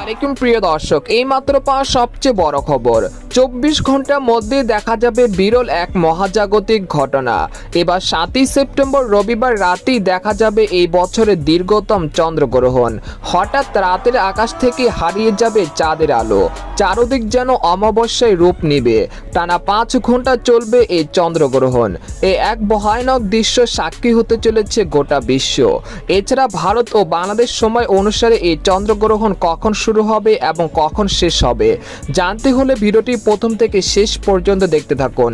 আলাইকুম প্রিয় দর্শক, এই মাত্র পাওয়া সবচেয়ে বড় খবর। 24 ঘন্টার মধ্যে দেখা যাবে বিরল এক মহাজাগতিক ঘটনা। এবার 7ই সেপ্টেম্বর রবিবার রাতেই দেখা যাবে এই বছরের দীর্ঘতম চন্দ্রগ্রহণ। হঠাৎ রাতের আকাশ থেকে হারিয়ে যাবে চাঁদের আলো, চারদিক যেন অমাবস্যায় রূপ নেবে। টানা 5 ঘন্টা চলবে এই চন্দ্রগ্রহণ। এই এক ভয়ানক দৃশ্য সাক্ষী হতে চলেছে গোটা বিশ্ব। এছাড়া ভারত ও বাংলাদেশ সময় অনুসারে এই চন্দ্রগ্রহণ কখন শুরু হবে এবং কখন শেষ হবে জানতে হলে ভিডিওটি প্রথম থেকে শেষ পর্যন্ত দেখতে থাকুন।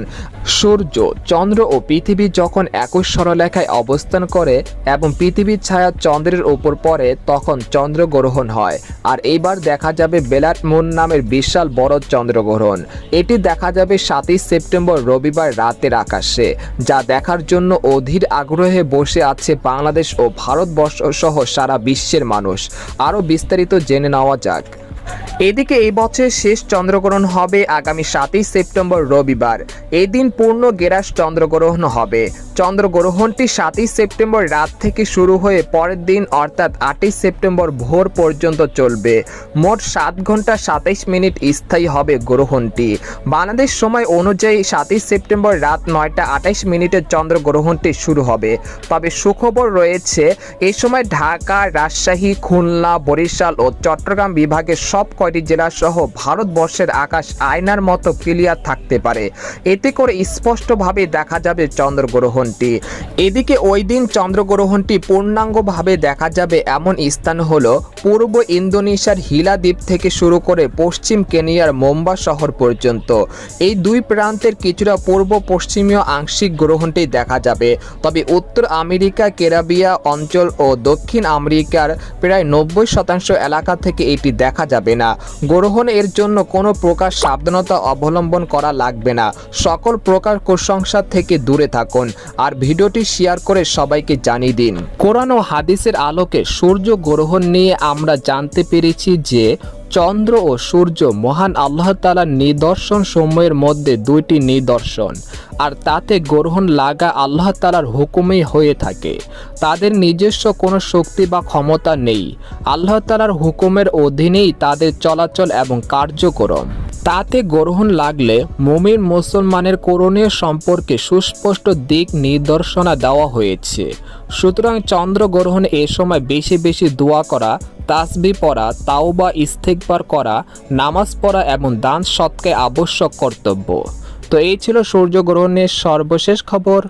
সূর্য, চন্দ্র ও পৃথিবী যখন একই সরলরেখায় অবস্থান করে এবং পৃথিবীর ছায়া চন্দ্রের উপর পড়ে তখন চন্দ্রগ্রহণ হয়। আর এইবার দেখা যাবে ব্লাড মুন নামের বিশাল বড় চন্দ্রগ্রহণ। এটি দেখা যাবে 7ই সেপ্টেম্বর রবিবার রাতের আকাশে, যা দেখার জন্য অধীর আগ্রহে বসে আছে বাংলাদেশ ও ভারতবর্ষ সহ সারা বিশ্বের মানুষ। আরও বিস্তারিত জেনে নেওয়া যাক। এদিকে এই বছরের শেষ চন্দ্রগ্রহণ হবে আগামী 7ই সেপ্টেম্বর রবিবার। এই দিন পূর্ণ গেরাস চন্দ্রগ্রহণ হবে। চন্দ্রগ্রহণটি 7ই সেপ্টেম্বর রাত থেকে শুরু হয়ে পরের দিন অর্থাৎ 8ই সেপ্টেম্বর ভোর পর্যন্ত চলবে। মোট 7 ঘন্টা 27 মিনিট স্থায়ী হবে গ্রহণটি। বাংলাদেশ সময় অনুযায়ী 7ই সেপ্টেম্বর রাত 9টা 28 মিনিটে চন্দ্রগ্রহণটি শুরু হবে। তবে সুখবর রয়েছে, এই সময় ঢাকা, রাজশাহী, খুলনা, বরিশাল ও চট্টগ্রাম বিভাগের সব কয়টি জেলা সহ ভারতবর্ষের আকাশ আয়নার মতো ক্লিয়ার থাকতে পারে। এতে করে স্পষ্টভাবে দেখা যাবে চন্দ্রগ্রহণটি। এদিকে ওই দিন চন্দ্রগ্রহণটি পূর্ণাঙ্গভাবে দেখা যাবে এমন স্থান হলো পূর্ব ইন্দোনেশিয়ার হিলা দ্বীপ থেকে শুরু করে পশ্চিম কেনিয়ার মোম্বা শহর পর্যন্ত। এই দুই প্রান্তের কিছুটা পূর্ব পশ্চিমীয় আংশিক গ্রহণটি দেখা যাবে। তবে উত্তর আমেরিকা, ক্যারিবিয়ান অঞ্চল ও দক্ষিণ আমেরিকার প্রায় 90% এলাকা থেকে এটি দেখা যাবে না। গ্রহণ এর জন্য কোনো প্রকার সাবধানতা অবলম্বন করা লাগবে না। সকল প্রকার কুসংস্কার থেকে দূরে থাকুন আর ভিডিওটি শেয়ার করে সবাইকে জানিয়ে দিন। কোরআন ও হাদিসের আলোকে সূর্য গ্রহণ নিয়ে আমরা জানতে পেরেছি যে চন্দ্র ও সূর্য মহান আল্লাহ তাআলার নিদর্শন সমূহের মধ্যে দুইটি নিদর্শন, আর তাতে গ্রহণ লাগা আল্লাহ তাআলার হুকুমেই হয়ে থাকে। তাদের নিজস্ব কোনো শক্তি বা ক্ষমতা নেই। আল্লাহ তাআলার হুকুমের অধীনেই তাদের চলাচল এবং কার্যক্রম। তাতে গ্রহণ লাগলে মুমিন মুসলমানের করণীয় সম্পর্কে সুস্পষ্ট দিক নির্দেশনা দেওয়া হয়েছে। সুতরাং চন্দ্রগ্রহণ এ সময় বেশি বেশি দোয়া করা, তাসবিহ পড়া, তাওবা ইস্তেগফার করা, নামাজ পড়া এবং দান সৎকায় আবশ্যক কর্তব্য। তো এই ছিল সূর্যগ্রহণের সর্বশেষ খবর।